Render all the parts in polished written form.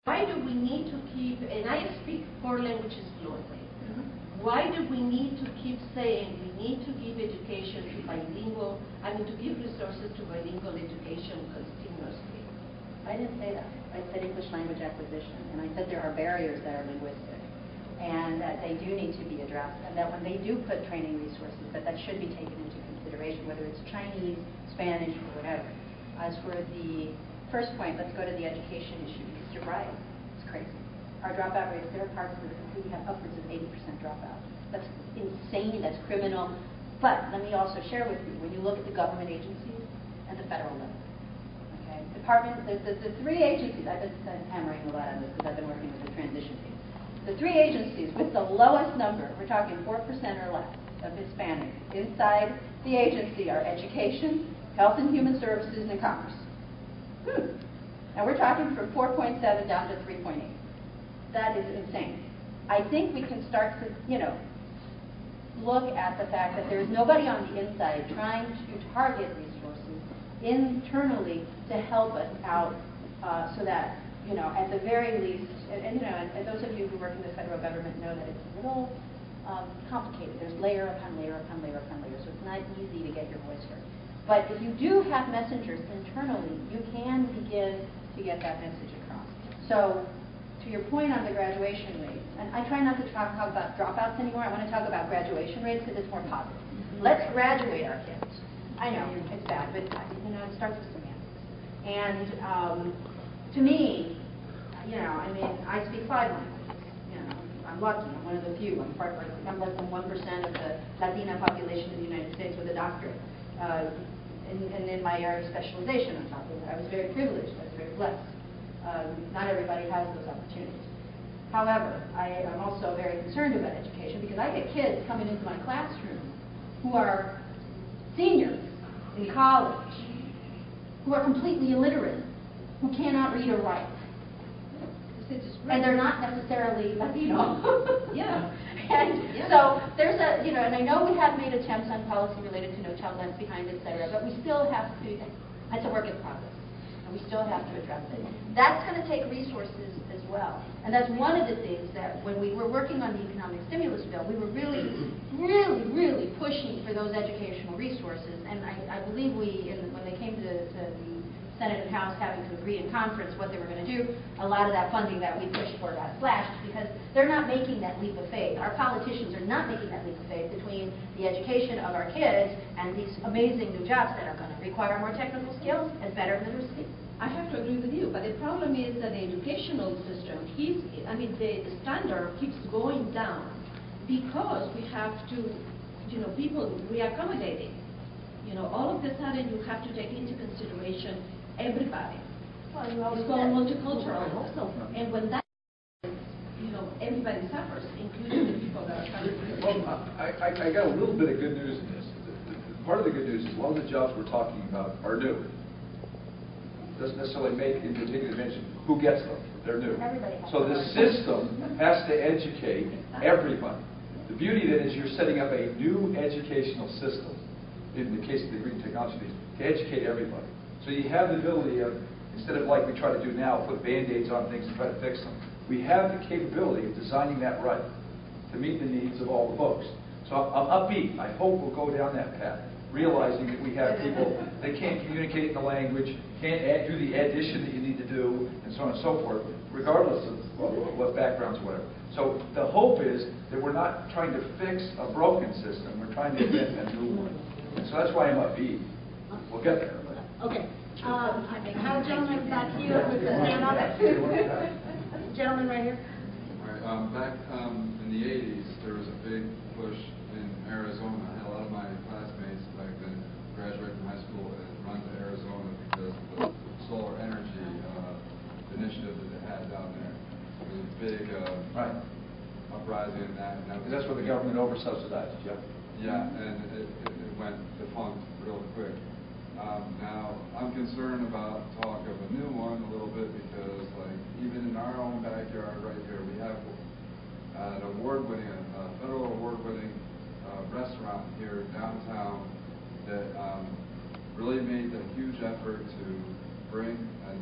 Why do we need to keep, and I speak 4 languages fluently, why do we need to keep saying we need to give education to bilingual, to give resources to bilingual education continuously? I didn't say that. I said English language acquisition, and I said there are barriers that are linguistic, and that they do need to be addressed, and that when they do put training resources, that should be taken into consideration, whether it's Chinese, Spanish, or whatever. As for the first point, let's go to the education issue, because you're right, it's crazy. Our dropout rates, there are parts of the country we have upwards of 80% dropout. That's insane, that's criminal. But let me also share with you, when you look at the government agencies and the federal level, okay, the 3 agencies, I've been hammering a lot on this because I've been working with the transition team. The 3 agencies with the lowest number, we're talking 4% or less of Hispanics inside the agency are education, health and human services, and commerce. And we're talking from 4.7 down to 3.8. That is insane. I think we can start to, look at the fact that there's nobody on the inside trying to target resources internally to help us out so that, at the very least, and those of you who work in the federal government know that it's a little complicated. There's layer upon layer upon layer upon layer, so it's not easy to get your voice heard. But if you do have messengers internally, you can begin to get that message across. So, to your point on the graduation rates, and I try not to talk about dropouts anymore. I want to talk about graduation rates because it's more positive. Let's graduate our kids. I know, it's bad, but it starts with semantics. And to me, I speak 5 languages. I'm lucky. I'm one of the few. I'm less than 1% of the Latina population of the United States with a doctorate. And in my area of specialization on top of that. I was very privileged. I was very blessed. Not everybody has those opportunities. However, I am also very concerned about education because I get kids coming into my classroom who are seniors in college, who are completely illiterate, who cannot read or write. And they're not necessarily Latino. Yeah. So there's and I know we have made attempts on policy related to No Child Left Behind, et cetera, but we still have to, it's a work in progress. And we still have to address it. That's going to take resources as well. And that's one of the things that when we were working on the economic stimulus bill, we were really, really, really pushing for those educational resources. And I believe when they came to the Senate and House having to agree in conference what they were going to do, a lot of that funding that we pushed for got slashed because they're not making that leap of faith. Our politicians are not making that leap of faith between the education of our kids and these amazing new jobs that are going to require more technical skills and better literacy. I have to agree with you, but the problem is that the educational system the standard keeps going down because we have to, people reaccommodating. All of a sudden you have to take into consideration everybody. It's called multicultural. And when that is, everybody suffers, including the people that are coming to Well, I got a little bit of good news in this. Part of the good news is a lot of the jobs we're talking about are new. Doesn't necessarily make in particular mention who gets them. They're new. So the system has to educate everybody. The beauty then is you're setting up a new educational system, in the case of the green technology, to educate everybody. So you have the ability of, instead of like we try to do now, put Band-Aids on things and try to fix them, we have the capability of designing that right to meet the needs of all the folks. So I'm upbeat. I hope we'll go down that path, realizing that we have people that can't communicate in the language, can't do the addition that you need to do, and so on and so forth, regardless of what backgrounds or whatever. So the hope is that we're not trying to fix a broken system, we're trying to invent a new one. And so that's why I'm upbeat. We'll get there. Okay. How gentleman back here with the hand up? Gentleman right here. All right. Back in the 80s, there was a big push in Arizona. I had a lot of my classmates back then graduate from high school and run to Arizona because of the solar energy initiative that they had down there. It was a big uprising in that. Because that's where the government over-subsidized, yeah. Yeah, and it went defunct real quick. Now, I'm concerned about talk of a new one a little bit because, like, even in our own backyard right here, we have an award-winning, federal award-winning restaurant here downtown that really made a huge effort to bring a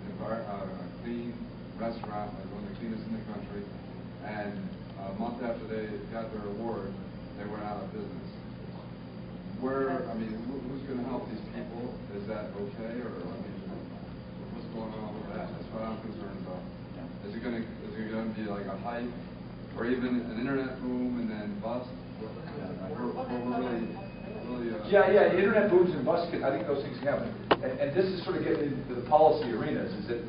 clean restaurant, like one of the cleanest in the country, and a month after they got their award, they went out of business. Who's going to help these people? Is that okay, or what's going on with that? That's what I'm concerned about. Is it going to be like a hype, or even an internet boom and then bust? Yeah, internet booms and busts, I think those things can happen. And this is sort of getting into the policy arenas, is that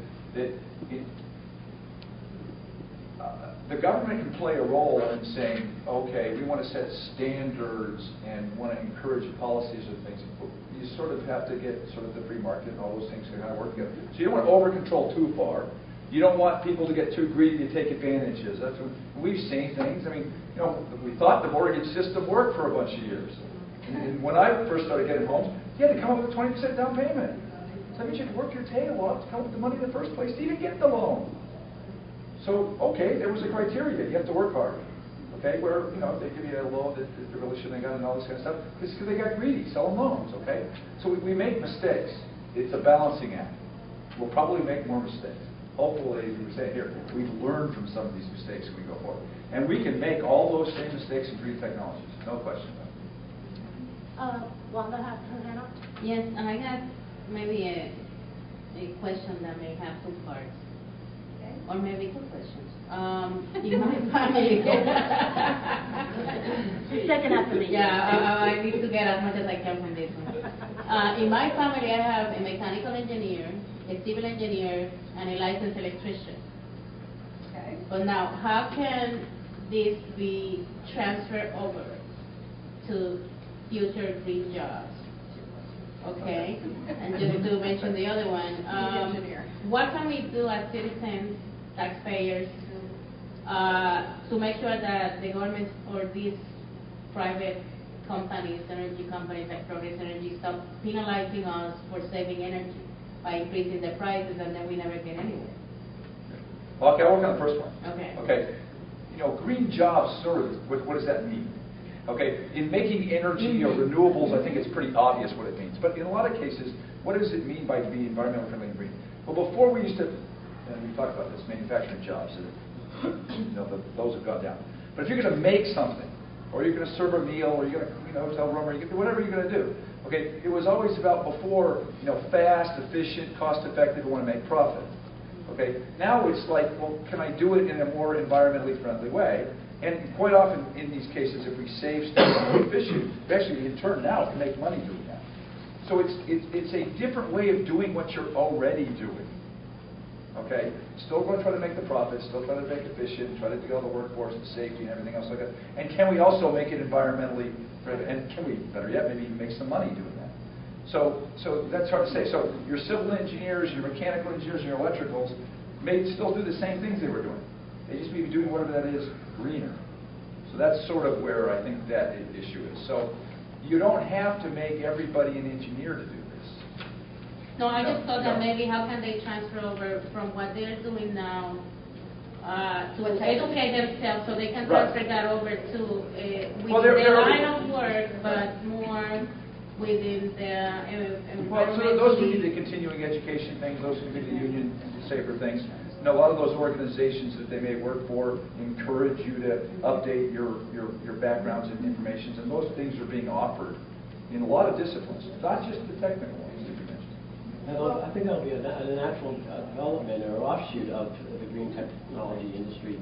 the government can play a role in saying, okay, we want to set standards and want to encourage policies and things. You sort of have to get sort of the free market and all those things to kind of work together. So you don't want to over-control too far. You don't want people to get too greedy to take advantages. That's what we've seen things. We thought the mortgage system worked for a bunch of years. And when I first started getting homes, you had to come up with a 20% down payment. So that means you had to work your tail off to come up with the money in the first place to even get the loan. So, okay, there was a criteria. You have to work hard. Okay, where, they give you a loan that they really shouldn't have gotten and all this kind of stuff. It's because they got greedy, selling loans, okay? So we make mistakes. It's a balancing act. We'll probably make more mistakes. Hopefully, as you were saying here, we've learned from some of these mistakes as we go forward. And we can make all those same mistakes in green technologies. No question about it. Wanda has her hand up. Yes, and I have maybe a question that may have two parts. Okay. Or maybe two questions. In my family... Second after me. Yeah, I need to get as much as I can from this one. In my family, I have a mechanical engineer, a civil engineer, and a licensed electrician. Okay. But now, how can this be transferred over to future green jobs? Okay, and just to mention the other one, what can we do as citizens, taxpayers, to make sure that the government or these private companies, energy companies like Progress Energy, stop penalizing us for saving energy by increasing the prices, and then we never get anywhere? Okay, I'll work on the first one. Okay. Green jobs, sort of, what does that mean? Okay, in making energy or renewables, I think it's pretty obvious what it means. But in a lot of cases, what does it mean by to be environmentally friendly and green? Well, before we used to, and we talked about this, manufacturing jobs, those have gone down. But if you're going to make something, or you're going to serve a meal, or you're going to, hotel room, or you're going to do whatever you're going to do, okay, it was always about before, fast, efficient, cost-effective, we want to make profit. Okay, now it's like, well, can I do it in a more environmentally friendly way? And quite often in these cases, if we save stuff and we're efficient, we actually in turn now can make money doing that. So it's a different way of doing what you're already doing. Okay, still going to try to make the profit, still try to make it efficient, try to do all the workforce and safety and everything else like that. And can we also make it environmentally friendly? And can we, better yet, maybe even make some money doing that? So that's hard to say. So your civil engineers, your mechanical engineers, and your electricals may still do the same things they were doing. They just may be doing whatever that is greener. So that's sort of where I think that issue is. So you don't have to make everybody an engineer to do this. No, I just thought that maybe how can they transfer over from what they're doing now to educate themselves so they can transfer that over to within their line of work, but more within the environment. So those would be the continuing education things, those would be the union safer things. A lot of those organizations that they may work for encourage you to update your backgrounds and information, and those things are being offered in a lot of disciplines, not just the technical ones that you mentioned. I think that'll be a natural development or offshoot of the green technology industry,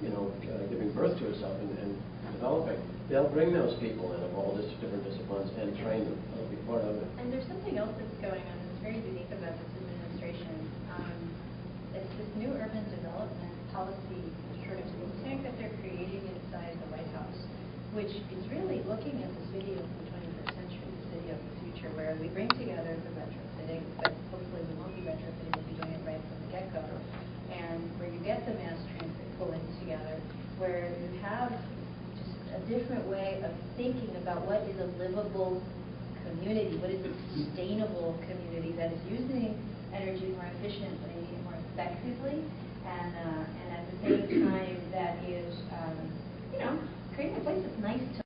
giving birth to itself and developing. They'll bring those people in of all different disciplines and train them. That'll be part of it. And there's something else that's going on that's very unique about this administration. It's this new urban development policy sort of think tank that they're creating inside the White House, which is really looking at the city of the 21st century, the city of the future, where we bring together the retrofitting, but hopefully we won't be retrofitting, we'll be doing it right from the get-go, and where you get the mass transit pulling together, where you have just a different way of thinking about what is a livable community, what is a sustainable community that is using energy more efficiently, more effectively, and at the same time that is, creating a place that's nice to